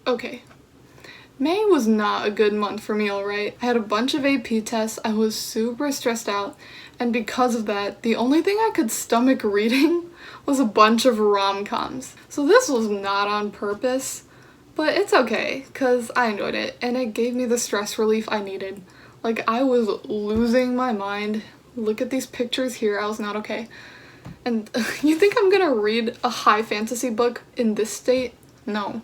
Okay. May was not a good month for me, alright? I had a bunch of AP tests, I was super stressed out, and because of that, the only thing I could stomach reading was a bunch of rom-coms. So this was not on purpose, but it's okay, because I enjoyed it, and it gave me the stress relief I needed. Like, I was losing my mind. Look at these pictures here, I was not okay. And you think I'm gonna read a high fantasy book in this state? No.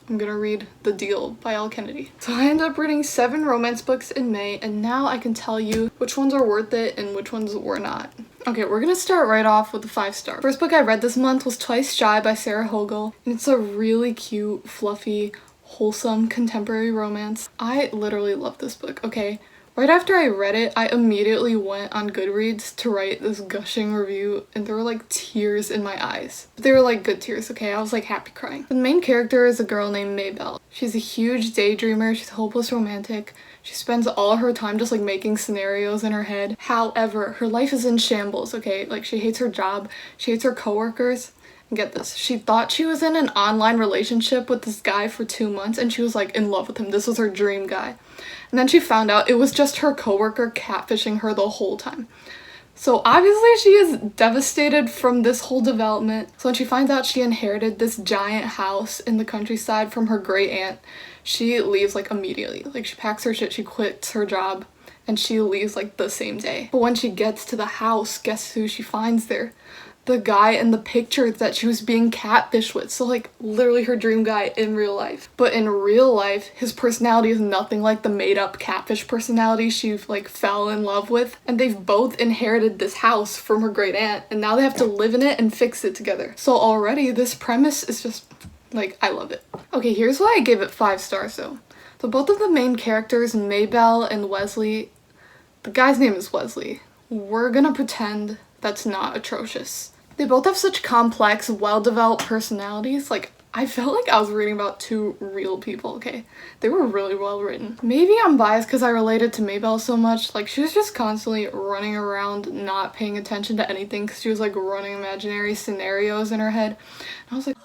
I'm gonna read The Deal by L. Kennedy. So I ended up reading 7 romance books in May, and now I can tell you which ones are worth it and which ones were not. Okay, we're gonna start right off with a 5-star. First book I read this month was Twice Shy by Sarah Hogel, and it's a really cute, fluffy, wholesome contemporary romance. I literally love this book, okay? Right after I read it, I immediately went on Goodreads to write this gushing review, and there were like tears in my eyes. But they were like good tears, okay? I was like happy crying. The main character is a girl named Maybelle. She's a huge daydreamer, she's a hopeless romantic. She spends all her time just like making scenarios in her head. However, her life is in shambles, okay? Like, she hates her job, she hates her coworkers. And get this, she thought she was in an online relationship with this guy for 2 months, and she was like in love with him. This was her dream guy. And then she found out it was just her coworker catfishing her the whole time. So obviously she is devastated from this whole development. So when she finds out she inherited this giant house in the countryside from her great aunt, she leaves like immediately. Like, she packs her shit, she quits her job, and she leaves like the same day. But when she gets to the house, guess who she finds there? The guy in the picture that she was being catfished with. So like, literally her dream guy in real life. But in real life, his personality is nothing like the made-up catfish personality she like fell in love with. And they've both inherited this house from her great aunt, and now they have to live in it and fix it together. So already this premise is just like, I love it. Okay, here's why I gave it 5 stars though. So both of the main characters, Maybelle and Wesley, the guy's name is Wesley. We're gonna pretend that's not atrocious. They both have such complex, well-developed personalities. Like, I felt like I was reading about 2 real people, okay? They were really well written. Maybe I'm biased because I related to Maybelle so much. Like, she was just constantly running around, not paying attention to anything because she was like running imaginary scenarios in her head. And I was like,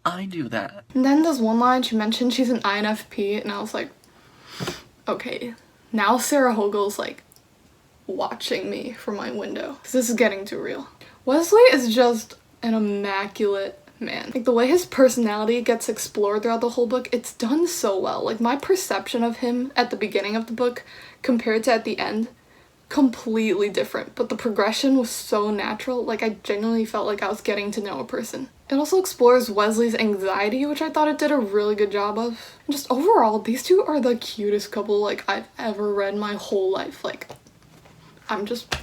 I do that. And then this one line, she mentioned she's an INFP, and I was like, okay, now Sarah Hogel's like watching me from my window, because this is getting too real. Wesley is just an immaculate man. Like, the way his personality gets explored throughout the whole book, it's done so well. Like, my perception of him at the beginning of the book compared to at the end, completely different, but the progression was so natural. Like, I genuinely felt like I was getting to know a person. It also explores Wesley's anxiety, which I thought it did a really good job of. And just overall, these 2 are the cutest couple like I've ever read in my whole life. Like, I'm just...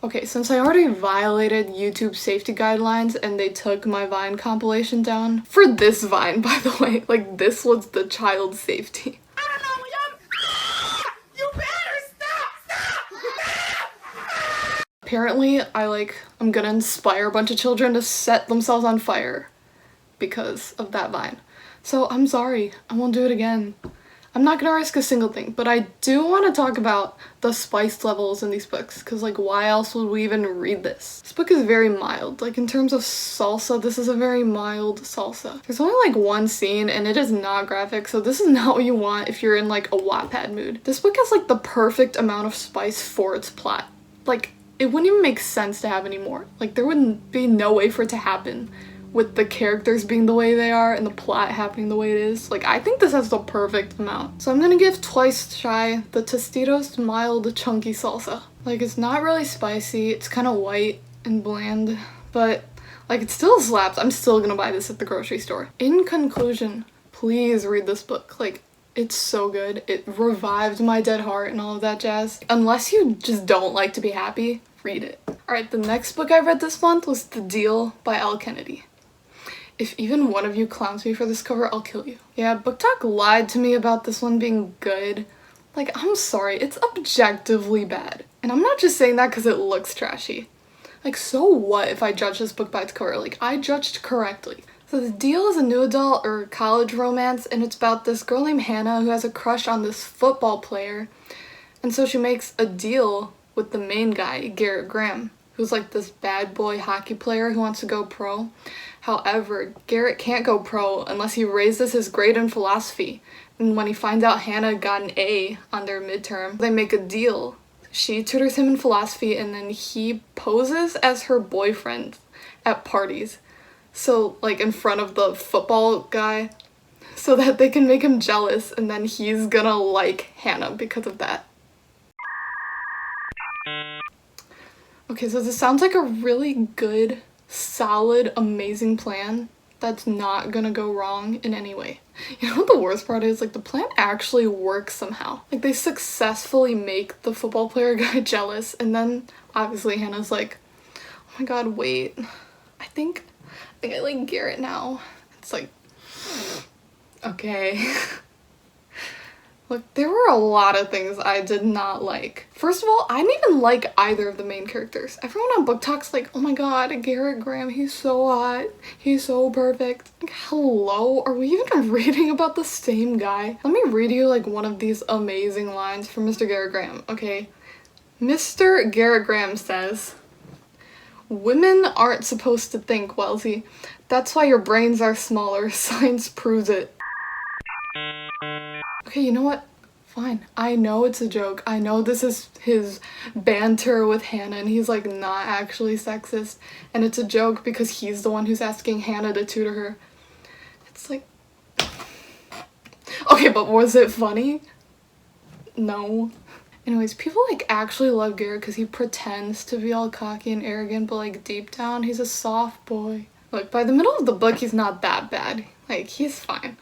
Okay, since I already violated YouTube safety guidelines and they took my Vine compilation down, for this Vine, by the way, like, this was the child safety. I don't know, you better stop! Apparently, I'm gonna inspire a bunch of children to set themselves on fire because of that Vine. So I'm sorry, I won't do it again. I'm not gonna risk a single thing, but I do want to talk about the spice levels in these books, because like, why else would we even read this? This book is very mild. Like, in terms of salsa, this is a very mild salsa. There's only like 1 scene, and it is not graphic, so this is not what you want if you're in like a Wattpad mood. This book has like the perfect amount of spice for its plot. Like, it wouldn't even make sense to have any more. Like, there wouldn't be no way for it to happen with the characters being the way they are and the plot happening the way it is. Like, I think this has the perfect amount. So I'm gonna give Twice Shy the Tostitos mild chunky salsa. Like, it's not really spicy, it's kind of white and bland, but like, it still slaps. I'm still gonna buy this at the grocery store. In conclusion, please read this book. Like, it's so good. It revived my dead heart and all of that jazz. Unless you just don't like to be happy, read it. Alright, the next book I read this month was The Deal by L. Kennedy. If even one of you clowns me for this cover, I'll kill you. Yeah, Book Talk lied to me about this one being good. Like, I'm sorry, it's objectively bad. And I'm not just saying that because it looks trashy. Like, so what if I judge this book by its cover? Like, I judged correctly. So The Deal is a new adult or college romance, and it's about this girl named Hannah who has a crush on this football player. And so she makes a deal with the main guy, Garrett Graham, who's like this bad boy hockey player who wants to go pro. However, Garrett can't go pro unless he raises his grade in philosophy. And when he finds out Hannah got an A on their midterm, they make a deal. She tutors him in philosophy and then he poses as her boyfriend at parties. So, like, in front of the football guy, so that they can make him jealous, and then he's gonna like Hannah because of that. Okay, so this sounds like a really good, solid, amazing plan that's not gonna go wrong in any way. You know what the worst part is? Like, the plan actually works somehow. Like, they successfully make the football player guy jealous, and then obviously Hannah's like, oh my god, wait, I think I like Garrett now. It's like, okay. Look, there were a lot of things I did not like. First of all, I didn't even like either of the main characters. Everyone on Book Talk's like, oh my god, Garrett Graham, he's so hot. He's so perfect. Like, hello? Are we even reading about the same guy? Let me read you like one of these amazing lines from Mr. Garrett Graham, okay? Mr. Garrett Graham says, women aren't supposed to think, Wellesley. That's why your brains are smaller. Science proves it. Okay, you know what? Fine. I know it's a joke. I know this is his banter with Hannah and he's like not actually sexist. And it's a joke because he's the one who's asking Hannah to tutor her. It's like... Okay, but was it funny? No. Anyways, people like actually love Garrett because he pretends to be all cocky and arrogant, but like deep down he's a soft boy. Look, by the middle of the book he's not that bad. Like, he's fine.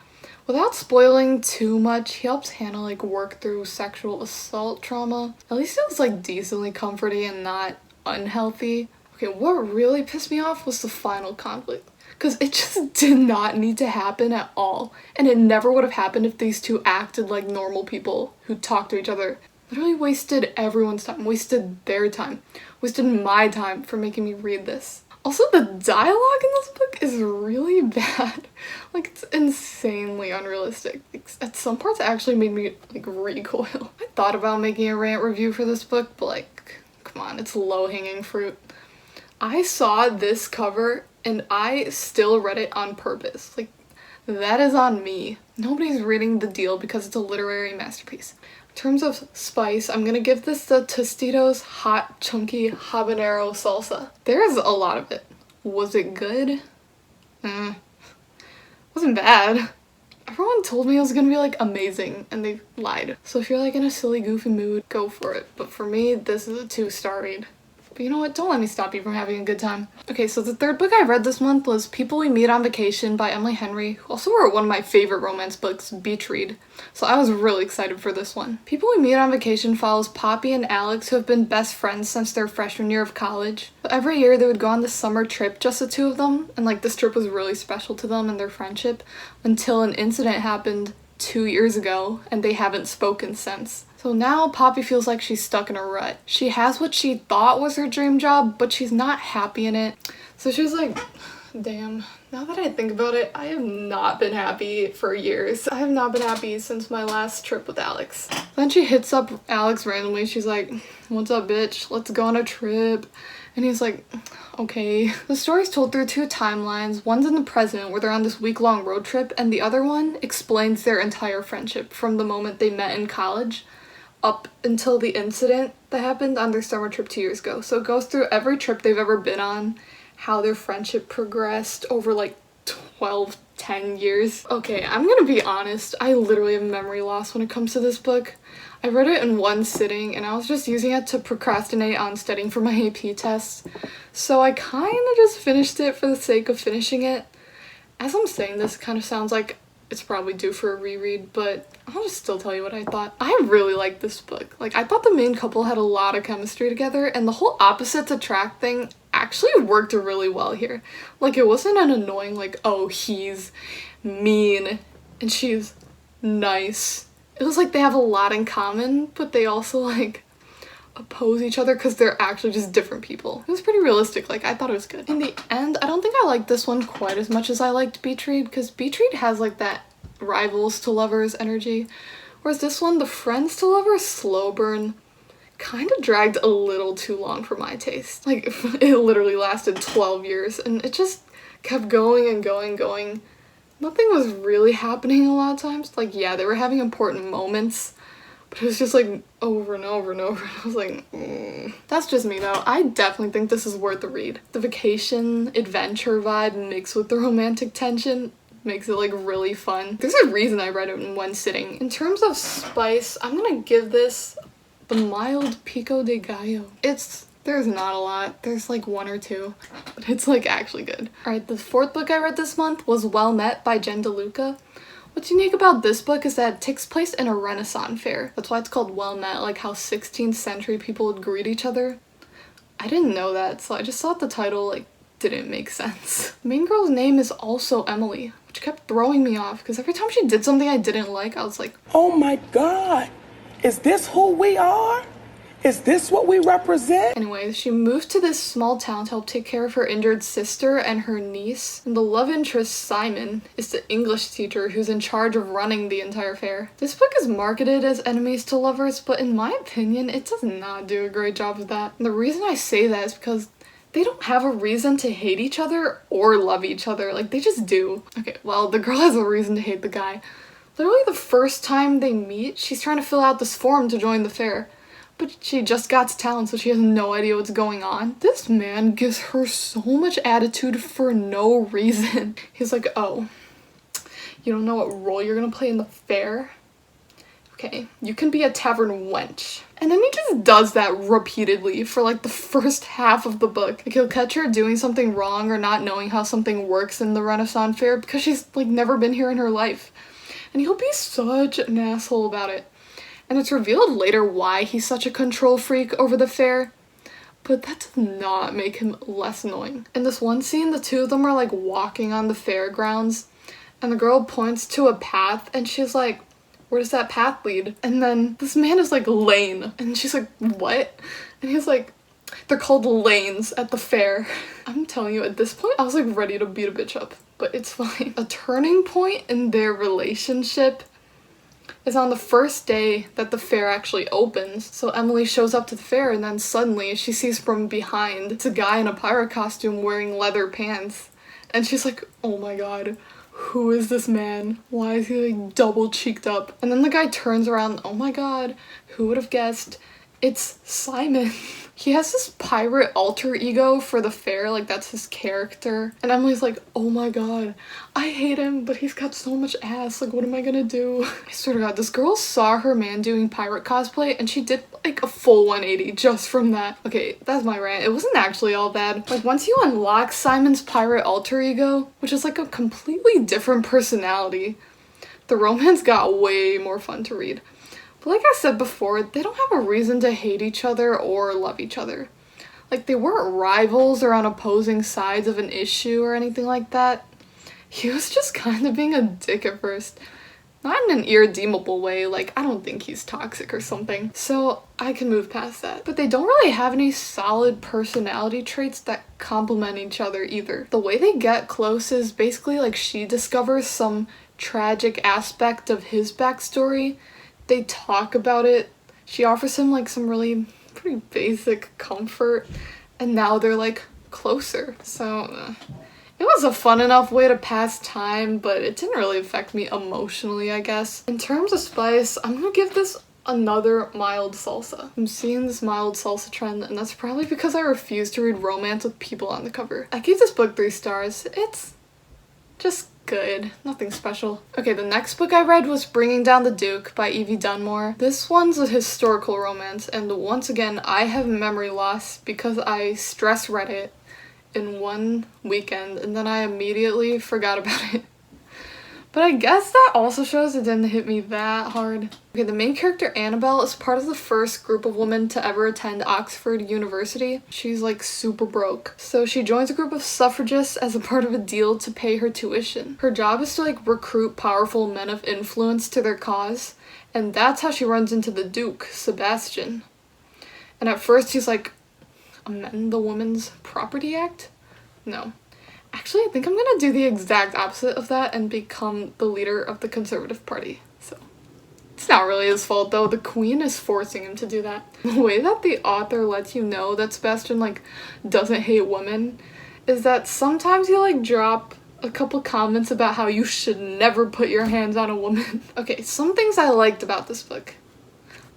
Without spoiling too much, he helps Hannah like work through sexual assault trauma. At least it was like decently comforting and not unhealthy. Okay, what really pissed me off was the final conflict. Because it just did not need to happen at all. And it never would have happened if these two acted like normal people who talk to each other. Literally wasted everyone's time, wasted their time, wasted my time for making me read this. Also, the dialogue in this book is really bad. Like, it's insanely unrealistic. Like, at some parts, it actually made me, like, recoil. I thought about making a rant review for this book, but, like, come on, it's low-hanging fruit. I saw this cover, and I still read it on purpose. Like, that is on me. Nobody's reading The Deal because it's a literary masterpiece. In terms of spice, I'm gonna give this the Tostitos Hot Chunky Habanero Salsa. There's a lot of it. Was it good? Wasn't bad. Everyone told me it was gonna be like amazing and they lied. So if you're like in a silly goofy mood, go for it. But for me, this is a 2-star read. But you know what? Don't let me stop you from having a good time. Okay, so the third book I read this month was People We Meet on Vacation by Emily Henry, who also wrote one of my favorite romance books, Beach Read. So I was really excited for this one. People We Meet on Vacation follows Poppy and Alex, who have been best friends since their freshman year of college. But every year they would go on this summer trip, just the two of them, and like this trip was really special to them and their friendship until an incident happened 2 years ago and they haven't spoken since. So now Poppy feels like she's stuck in a rut. She has what she thought was her dream job, but she's not happy in it. So she's like, damn, now that I think about it, I have not been happy for years. I have not been happy since my last trip with Alex. Then she hits up Alex randomly. She's like, what's up, bitch? Let's go on a trip. And he's like, okay. The story's told through 2 timelines. One's in the present, where they're on this week-long road trip, and the other one explains their entire friendship from the moment they met in college up until the incident that happened on their summer trip 2 years ago. So it goes through every trip they've ever been on, how their friendship progressed over like 10 years. Okay, I'm gonna be honest, I literally have memory loss when it comes to this book. I read it in one sitting and I was just using it to procrastinate on studying for my AP tests. So I kind of just finished it for the sake of finishing it. As I'm saying this, it kind of sounds like it's probably due for a reread, but I'll just still tell you what I thought. I really liked this book. Like, I thought the main couple had a lot of chemistry together, and the whole opposites attract thing actually worked really well here. Like, it wasn't an annoying, like, oh, he's mean and she's nice. It was like they have a lot in common, but they also, like, oppose each other because they're actually just different people. It was pretty realistic. Like, I thought it was good. In the end, I don't think I liked this one quite as much as I liked Beach Read, because Beach Read has like that rivals to lovers energy, whereas this one, the friends to lovers slow burn, kind of dragged a little too long for my taste. Like, it literally lasted 12 years and it just kept going and going and going. Nothing was really happening a lot of times. Like, yeah, they were having important moments, but it was just like over and over and over. I was like, That's just me though. I definitely think this is worth a read. The vacation adventure vibe mixed with the romantic tension makes it like really fun. There's a reason I read it in one sitting. In terms of spice, I'm gonna give this the mild pico de gallo. There's not a lot. There's like one or two, but it's like actually good. Alright, the fourth book I read this month was Well Met by Jen DeLuca. What's unique about this book is that it takes place in a Renaissance fair. That's why it's called Well Met, like how 16th century people would greet each other. I didn't know that, so I just thought the title like didn't make sense. The main girl's name is also Emily, which kept throwing me off because every time she did something I didn't like, I was like, Oh my God, is this who we are? Is this what we represent? Anyways, she moved to this small town to help take care of her injured sister and her niece. And the love interest, Simon, is the English teacher who's in charge of running the entire fair. This book is marketed as enemies to lovers, but in my opinion, it does not do a great job of that. And the reason I say that is because they don't have a reason to hate each other or love each other. Like, they just do. Okay, well, the girl has a reason to hate the guy. Literally the first time they meet, she's trying to fill out this form to join the fair. But she just got to town, so she has no idea what's going on. This man gives her so much attitude for no reason. He's like, oh, you don't know what role you're gonna play in the fair? Okay, you can be a tavern wench. And then he just does that repeatedly for like the first half of the book. Like, he'll catch her doing something wrong or not knowing how something works in the Renaissance fair because she's like never been here in her life. And he'll be such an asshole about it. And it's revealed later why he's such a control freak over the fair, but that does not make him less annoying. In this one scene, the two of them are like walking on the fairgrounds, and the girl points to a path, and she's like, where does that path lead? And then this man is like, lane. And she's like, what? And he's like, they're called lanes at the fair. I'm telling you, at this point, I was like ready to beat a bitch up, but it's fine. A turning point in their relationship is on the first day that the fair actually opens. So Emily shows up to the fair and then suddenly she sees from behind it's a guy in a pirate costume wearing leather pants. And she's like, oh my god, who is this man? Why is he like double cheeked up? And then the guy turns around, oh my god, who would have guessed? It's Simon. He has this pirate alter ego for the fair, like that's his character. And Emily's like, oh my god, I hate him, but he's got so much ass, like what am I gonna do? I swear to god, this girl saw her man doing pirate cosplay and she did like a full 180 just from that. Okay, that's my rant. It wasn't actually all bad. Like, once you unlock Simon's pirate alter ego, which is like a completely different personality, the romance got way more fun to read. But like I said before, they don't have a reason to hate each other or love each other. Like, they weren't rivals or on opposing sides of an issue or anything like that. He was just kind of being a dick at first. Not in an irredeemable way, like I don't think he's toxic or something. So I can move past that. But they don't really have any solid personality traits that complement each other either. The way they get close is basically like she discovers some tragic aspect of his backstory. They talk about it. She offers him like some really pretty basic comfort, and now they're like closer. So it was a fun enough way to pass time, but it didn't really affect me emotionally, I guess. In terms of spice, I'm gonna give this another mild salsa. I'm seeing this mild salsa trend, and that's probably because I refuse to read romance with people on the cover. I gave this book 3 stars. It's just good. Nothing special. Okay, the next book I read was Bringing Down the Duke by Evie Dunmore. This one's a historical romance, and once again, I have memory loss because I stress read it in one weekend, and then I immediately forgot about it. But I guess that also shows it didn't hit me that hard. Okay, the main character, Annabelle, is part of the first group of women to ever attend Oxford University. She's like super broke. So she joins a group of suffragists as a part of a deal to pay her tuition. Her job is to like recruit powerful men of influence to their cause, and that's how she runs into the Duke, Sebastian. And at first he's like, amend the Women's Property Act? No. Actually, I think I'm gonna do the exact opposite of that and become the leader of the Conservative Party. So, it's not really his fault though. The Queen is forcing him to do that. The way that the author lets you know that Sebastian, like, doesn't hate women is that sometimes you like drop a couple comments about how you should never put your hands on a woman. Okay, some things I liked about this book.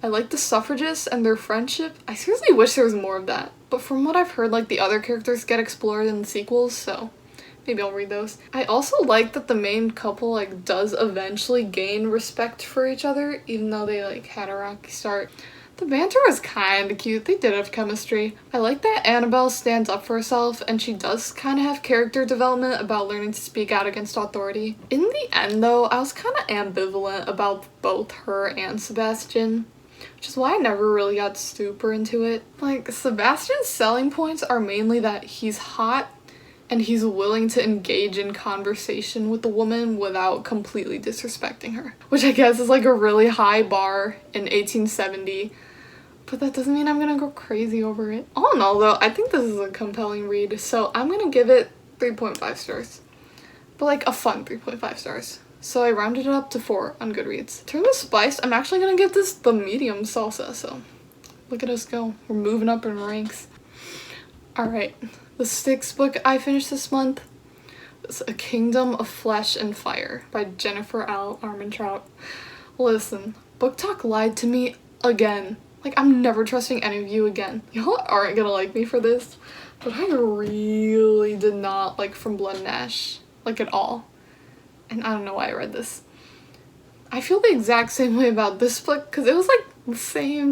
I liked the suffragists and their friendship. I seriously wish there was more of that. But from what I've heard, like, the other characters get explored in the sequels, so maybe I'll read those. I also like that the main couple, like, does eventually gain respect for each other, even though they, like, had a rocky start. The banter was kinda cute. They did have chemistry. I like that Annabelle stands up for herself, and she does kinda have character development about learning to speak out against authority. In the end, though, I was kinda ambivalent about both her and Sebastian, which is why I never really got super into it. Like, Sebastian's selling points are mainly that he's hot and he's willing to engage in conversation with the woman without completely disrespecting her. Which I guess is like a really high bar in 1870, but that doesn't mean I'm gonna go crazy over it. All in all though, I think this is a compelling read, so I'm gonna give it 3.5 stars. But like a fun 3.5 stars. So I rounded it up to 4 on Goodreads. In terms of spice, I'm actually gonna give this the medium salsa, so look at us go. We're moving up in ranks. Alright, the 6th book I finished this month is A Kingdom of Flesh and Fire by Jennifer L. Armentrout. Listen, Book Talk lied to me again. Like, I'm never trusting any of you again. Y'all aren't gonna like me for this, but I really did not like From Blood and Ash, like, at all. And I don't know why I read this. I feel the exact same way about this book because it was like the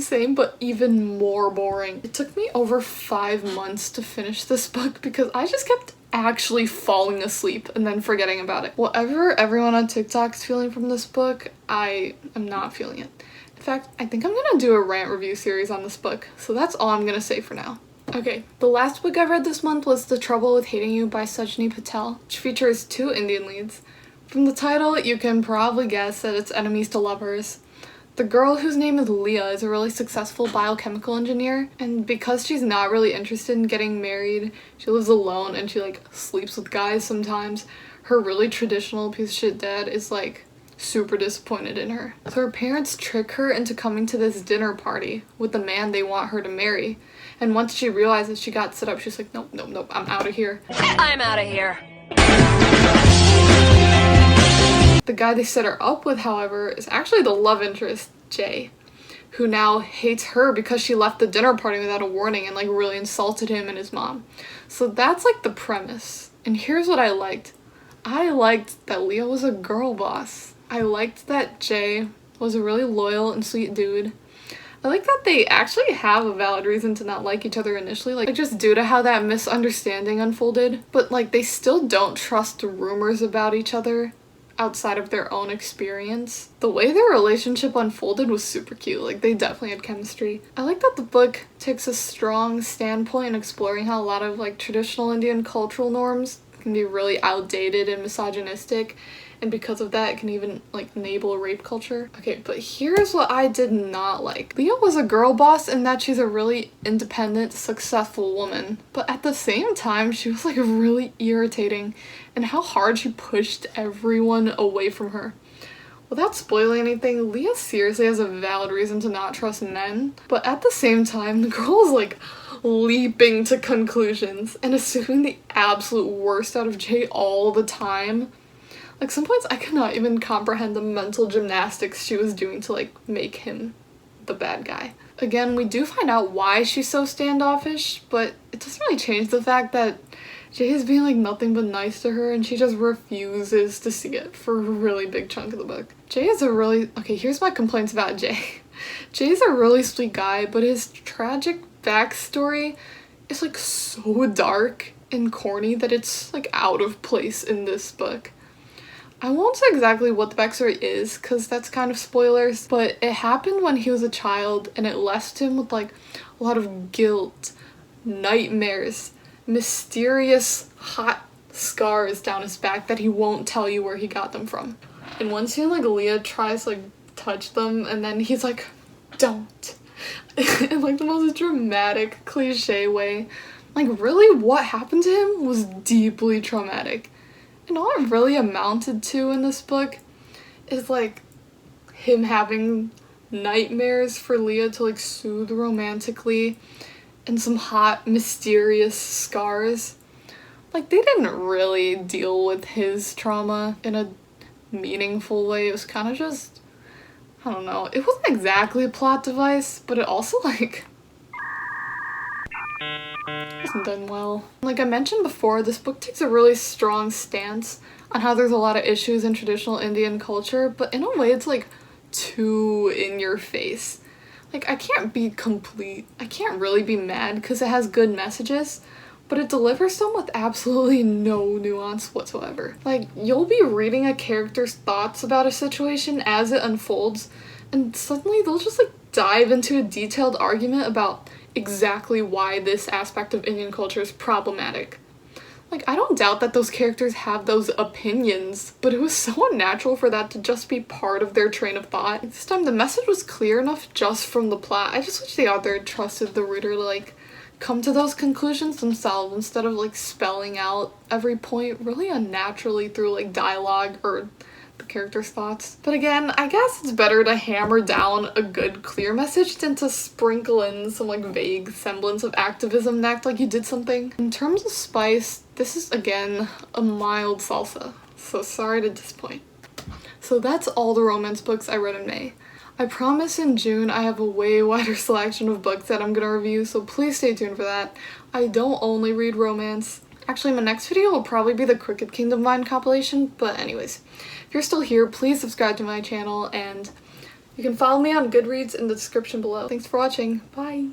same, but even more boring. It took me over 5 months to finish this book because I just kept actually falling asleep and then forgetting about it. Whatever everyone on TikTok is feeling from this book, I am not feeling it. In fact, I think I'm gonna do a rant review series on this book, so that's all I'm gonna say for now. Okay, the last book I read this month was The Trouble with Hating You by Sajni Patel, which features 2 Indian leads. From the title, you can probably guess that it's enemies to lovers. The girl whose name is Leah is a really successful biochemical engineer, and because she's not really interested in getting married, she lives alone and she like sleeps with guys sometimes. Her really traditional piece of shit dad is like super disappointed in her. So her parents trick her into coming to this dinner party with the man they want her to marry. And once she realizes she got set up, she's like, nope, I'm out of here. I'm out of here. The guy they set her up with, however, is actually the love interest, Jay, who now hates her because she left the dinner party without a warning and like really insulted him and his mom. So that's like the premise. And here's what I liked. I liked that Leah was a girl boss. I liked that Jay was a really loyal and sweet dude. I like that they actually have a valid reason to not like each other initially, like just due to how that misunderstanding unfolded. But like they still don't trust rumors about each other outside of their own experience. The way their relationship unfolded was super cute. Like, they definitely had chemistry. I like that the book takes a strong standpoint in exploring how a lot of like traditional Indian cultural norms can be really outdated and misogynistic, and because of that it can even like enable rape culture. Okay, but here's what I did not like. Leah was a girl boss in that she's a really independent, successful woman, but at the same time she was like really irritating and how hard she pushed everyone away from her. Without spoiling anything, Leah seriously has a valid reason to not trust men, but at the same time the girl is like leaping to conclusions and assuming the absolute worst out of Jay all the time. Like, some points I cannot even comprehend the mental gymnastics she was doing to, like, make him the bad guy. Again, we do find out why she's so standoffish, but it doesn't really change the fact that Jay is being, like, nothing but nice to her, and she just refuses to see it for a really big chunk of the book. Jay is a really... Okay, here's my complaints about Jay. Jay's a really sweet guy, but his tragic backstory is, like, so dark and corny that it's, like, out of place in this book. I won't say exactly what the backstory is, because that's kind of spoilers, but it happened when he was a child, and it left him with, like, a lot of guilt, nightmares, mysterious hot scars down his back that he won't tell you where he got them from. In one scene, like, Leah tries to, like, touch them, and then he's like, don't. In, like, the most dramatic, cliche way. Like, really, what happened to him was deeply traumatic. And all it really amounted to in this book is, like, him having nightmares for Leah to, like, soothe romantically and some hot, mysterious scars. Like, they didn't really deal with his trauma in a meaningful way. It was kind of just, I don't know, it wasn't exactly a plot device, but it also, like, wasn't done well. Like I mentioned before, this book takes a really strong stance on how there's a lot of issues in traditional Indian culture, but in a way it's like too in your face. Like I can't really be mad because it has good messages, but it delivers them with absolutely no nuance whatsoever. Like, you'll be reading a character's thoughts about a situation as it unfolds, and suddenly they'll just like dive into a detailed argument about exactly why this aspect of Indian culture is problematic. Like, I don't doubt that those characters have those opinions, but it was so unnatural for that to just be part of their train of thought. This time the message was clear enough just from the plot. I just wish the author had trusted the reader to like come to those conclusions themselves instead of like spelling out every point really unnaturally through like dialogue or the character's thoughts. But again, I guess it's better to hammer down a good clear message than to sprinkle in some like vague semblance of activism and act like you did something. In terms of spice, this is again a mild salsa, so sorry to disappoint. So that's all the romance books I read in May. I promise in June I have a way wider selection of books that I'm gonna review, so please stay tuned for that. I don't only read romance. Actually, my next video will probably be the Crooked Kingdom Vine compilation, but anyways. If you're still here, please subscribe to my channel, and you can follow me on Goodreads in the description below. Thanks for watching. Bye!